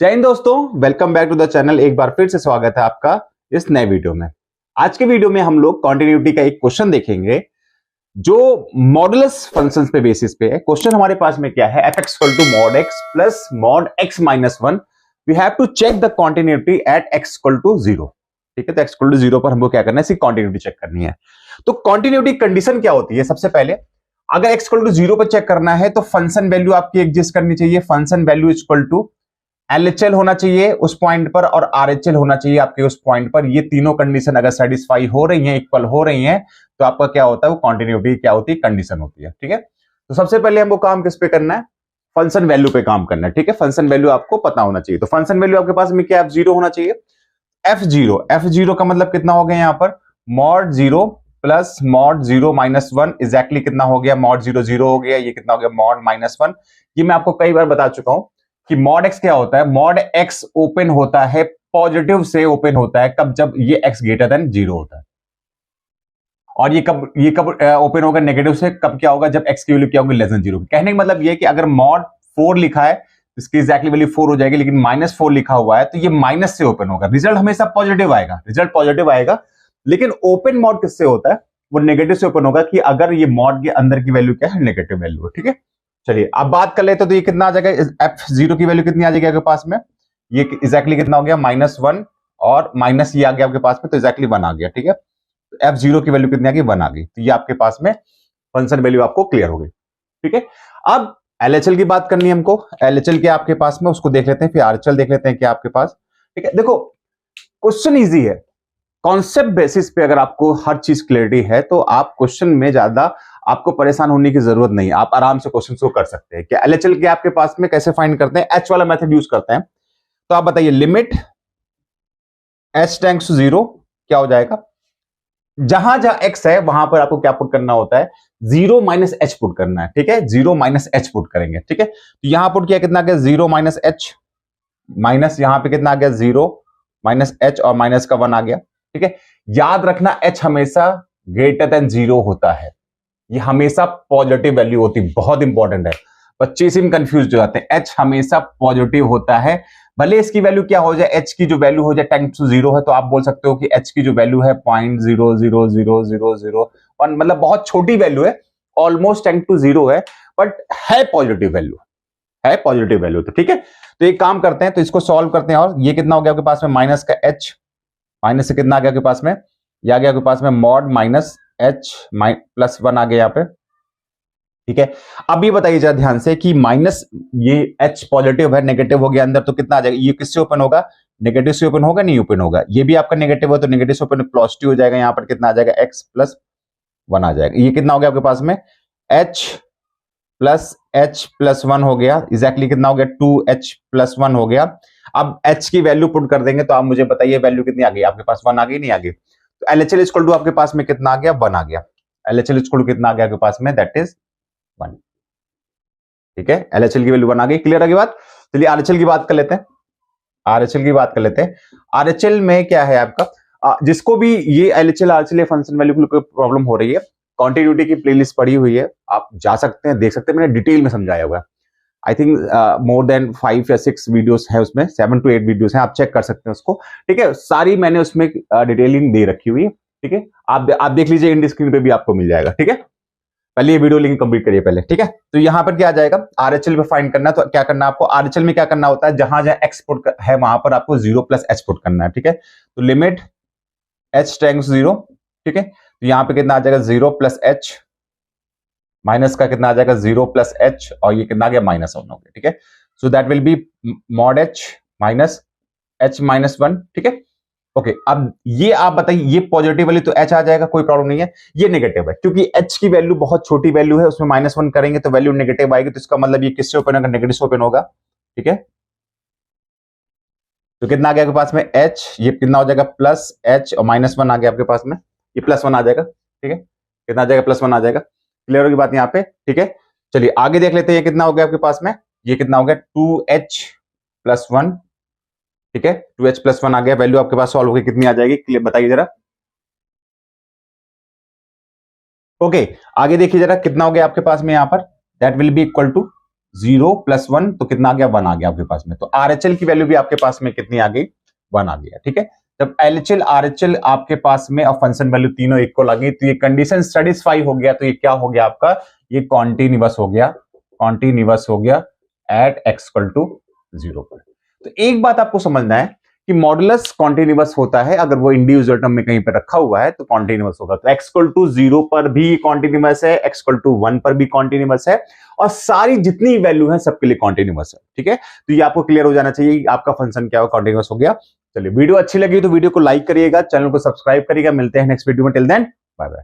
जय हिंद दोस्तों, welcome back to the channel. एक बार फिर से स्वागत है आपका इस नए वीडियो में। आज के वीडियो में हम लोग कॉन्टिन्यूटी का एक क्वेश्चन देखेंगे जो मॉडुलस फंक्शंस पे बेसिस पे है। क्वेश्चन हमारे पास में क्या है, f x equal to mod x plus mod x minus one, we have to check the continuity at x equal to zero. ठीक है, तो एक्स इक्वल टू जीरो पर हमको क्या करना है, इसकी कॉन्टिन्यूटी चेक करनी है। तो कॉन्टिन्यूटी कंडीशन क्या होती है? सबसे पहले अगर एक्स इक्वल टू जीरो पर चेक करना है तो फंक्शन वैल्यू आपकी एग्जिस्ट करनी चाहिए। Function value equal to LHL होना चाहिए उस पॉइंट पर और आरएचएल होना चाहिए आपके उस पॉइंट पर। ये तीनों कंडीशन अगर सेटिस्फाई हो रही हैं, इक्वल हो रही हैं, तो आपका क्या होता है, वो कॉन्टिन्यूटी क्या होती है, कंडीशन होती है। ठीक है, तो सबसे पहले हमको काम किस पे करना है, फंक्शन वैल्यू पे काम करना है। ठीक है, फंक्शन वैल्यू आपको पता होना चाहिए। तो फंक्शन वैल्यू आपके पास में क्या, एफ जीरो होना चाहिए। एफ जीरो का मतलब कितना हो गया यहाँ पर, mod zero plus mod zero minus one, exactly कितना हो गया, मॉड जीरो जीरो हो गया। ये कितना हो गया, मॉड माइनस वन। ये मैं आपको कई बार बता चुका हूं कि मॉड एक्स क्या होता है। मॉड एक्स ओपन होता है पॉजिटिव से ओपन होता है, कब, जब ये एक्स ग्रेटर देन जीरो होता है। और ये कब ओपन होगा, नेगेटिव से, कब क्या होगा, जब एक्स की वैल्यू क्या होगी, लेस देन जीरो। कहने का मतलब ये कि अगर मॉड फोर लिखा है इसकी एग्जैक्टली वैल्यू फोर हो जाएगी, लेकिन माइनस फोर लिखा हुआ है तो ये माइनस से ओपन होगा। रिजल्ट हमेशा पॉजिटिव आएगा, रिजल्ट पॉजिटिव आएगा। लेकिन ओपन मॉड किससे होता है, वो नेगेटिव से ओपन होगा, कि अगर ये मॉड के अंदर की वैल्यू क्या है, नेगेटिव वैल्यू है। ठीक है, चलिए अब बात कर लेते तो ये कितना आ जाएगा, एफ जीरो की वैल्यू कितनी आ जाएगी आपके पास में, ये एग्जैक्टली कितना हो गया, माइनस वन, और माइनस ये आ गया आपके पास में, तो एग्जैक्टली वन आ गया। ठीक है, तो एफ जीरो की वैल्यू कितनी आ गई, वन आ गई। तो ये आपके पास में फंक्शन वैल्यू आपको क्लियर हो गई। ठीक है, अब एलएचएल की बात करनी है हमको। एलएचएल क्या आपके पास में, उसको देख लेते हैं, फिर आरएचएल देख लेते हैं क्या आपके पास। ठीक है, देखो क्वेश्चन इजी है, कॉन्सेप्ट बेसिस पे अगर आपको हर चीज क्लियरिटी है तो आप क्वेश्चन में ज्यादा आपको परेशान होने की जरूरत नहीं, आप आराम से क्वेश्चन को कर सकते हैं। क्या एलएचएल के आपके पास में कैसे फाइंड करते हैं, एच वाला मेथड यूज करते हैं। तो आप बताइए, limit h tends to zero क्या हो जाएगा, जहां जहां एक्स है वहां पर आपको क्या पुट करना होता है, जीरो माइनस एच पुट करना है। ठीक है, जीरो माइनस एच पुट करेंगे। ठीक है, तो यहां पुट किया, कितना आ गया, जीरो माइनस एच, माइनस यहां पे कितना आ गया, जीरो माइनस एच, और माइनस का वन आ गया। ठीक है, याद रखना एच हमेशा ग्रेटर देन जीरो होता है, ये हमेशा पॉजिटिव वैल्यू होती है, बहुत इंपॉर्टेंट है। बच्चे इसी में कंफ्यूज हो जाते हैं, एच हमेशा पॉजिटिव होता है, भले इसकी वैल्यू क्या हो जाए, एच की जो वैल्यू हो जाए टेंड्स टू जीरो है, तो आप बोल सकते हो कि एच की जो वैल्यू है 0.0000001, मतलब बहुत छोटी वैल्यू है, ऑलमोस्ट टेंड टू जीरो है, बट है पॉजिटिव वैल्यू, है पॉजिटिव वैल्यू। तो ठीक है, तो एक काम करते हैं, तो इसको सॉल्व करते हैं। और ये कितना हो गया आपके पास में, माइनस का एच, माइनस से कितना आ गया आपके पास में, ये आ गया आपके पास में mod minus H plus one आ गया यहाँ पे। ठीक है, अब ये बताइए जरा ध्यान से कि माइनस, ये एच पॉजिटिव है, नेगेटिव हो गया अंदर, तो कितना आ जाएगा, ये किससे ओपन होगा, नेगेटिव से ओपन होगा, नहीं ओपन होगा। ये भी आपका नेगेटिव है तो नेगेटिव से ओपन पॉजिटिव हो जाएगा, यहाँ पर कितना आ जाएगा, एक्स प्लस वन आ जाएगा। ये कितना हो गया आपके पास में, एच प्लस वन हो गया, एग्जैक्टली कितना हो गया, 2h+1 हो गया। अब h की वैल्यू पुट कर देंगे, तो आप मुझे बताइए वैल्यू कितनी आ गई आपके पास, वन आ गई, नहीं आ गई। तो एलएचएल इक्वल टू आपके पास में कितना आ गया, वन आ गया। एलएचएल इक्वल टू कितना आ गया आपके पास में, दैट इज वन। ठीक है, एलएचएल की वैल्यू वन आ गई, क्लियर आ गई बात। चलिए आरएचएल की बात कर लेते हैं, आरएचएल की बात कर लेते हैं। आरएचएल में क्या है आपका, जिसको भी ये एलएचएल आरएचएल फंक्शन वैल्यू को प्रॉब्लम हो रही है, कॉन्टिन्यूटी की प्लेलिस्ट पड़ी हुई है, आप जा सकते हैं, देख सकते हैं, मैंने डिटेल में समझाया हुआ है। आई थिंक मोर देन 5 या 6 वीडियोस है उसमें, 7 to 8 वीडियोस हैं, आप चेक कर सकते हैं उसको। ठीक है, सारी मैंने उसमें डिटेलिंग दे रखी हुई है। ठीक है, आप देख लीजिए, इंड स्क्रीन पे भी आपको मिल जाएगा। ठीक है, पहले ये वीडियो लिंक कंप्लीट करिए पहले। ठीक है, तो यहां पर क्या आ जाएगा, आरएचएल पे फाइंड करना है, तो क्या करना है आपको, आरएचएल में क्या करना होता है, जहां जहां एक्स पुट है वहां पर आपको जीरो प्लस एच पुट करना है। ठीक है, तो लिमिट एच टेंड्स जीरो। ठीक है, तो यहां पे कितना आ जाएगा, जीरो प्लस एच, माइनस का कितना आ जाएगा, जीरो प्लस एच, और ये कितना आ गया, माइनस वन हो गया। ठीक है, so that will B mod H minus H minus one. ठीक है, ओके, अब ये आप बताइए, ये पॉजिटिव वाली तो एच आ जाएगा, कोई प्रॉब्लम नहीं है। ये नेगेटिव है, क्योंकि एच की वैल्यू बहुत छोटी वैल्यू है, उसमें माइनस वन करेंगे तो वैल्यू नेगेटिव आएगी, तो इसका मतलब ये किससे ओपन होगा, नेगेटिव से ओपन होगा। ठीक है, तो कितना आ गया आपके पास में, एच, ये कितना हो जाएगा, प्लस एच, और माइनस वन आ गया आपके पास में, ये प्लस वन आ जाएगा। ठीक है, कितना आ जाएगा, प्लस वन आ जाएगा। क्लियर होगी बात यहाँ पे। ठीक है, चलिए आगे देख लेते हैं, ये कितना हो गया आपके पास में, ये कितना हो गया, 2h+1। ठीक है, 2h+1 आ गया, वैल्यू आपके पास सॉल्व होगी, कितनी आ जाएगी, क्लियर बताइए जरा। ओके, आगे देखिए जरा, कितना हो गया आपके पास में यहाँ पर, that will be equal to 0 plus 1 तो कितना आ गया, 1 आ गया आपके पास में। तो RHL की वैल्यू भी आपके पास में कितनी आ गई, 1 आ गया। ठीक है, जब LHL RHL आपके पास में और फंक्शन वैल्यू तीनों इक्वल आ गई तो ये कंडीशन सेटिस्फाई हो गया। तो ये क्या हो गया आपका, ये कॉन्टिन्यूअस हो गया, कॉन्टिन्यूअस हो गया एट x इक्वल टू 0 पर। तो एक बात आपको समझना है कि मॉडुलस कॉन्टिन्यूअस होता है, अगर वो इंडिविजुअल टर्म में कहीं पर रखा हुआ है तो कॉन्टिन्यूअस होगा। तो x इक्वल टू 0 पर भी कॉन्टिन्यूअस है, x इक्वल टू 1 पर भी कॉन्टिन्यूअस है, और सारी जितनी वैल्यू है सबके लिए कॉन्टिन्यूअस है। ठीक है, तो ये आपको क्लियर हो जाना चाहिए आपका फंक्शन क्या हो, कॉन्टिन्यूअस हो गया। चलिए, वीडियो अच्छी लगी तो वीडियो को लाइक करिएगा, चैनल को सब्सक्राइब करिएगा। मिलते हैं नेक्स्ट वीडियो में, टिल देन बाय बाय।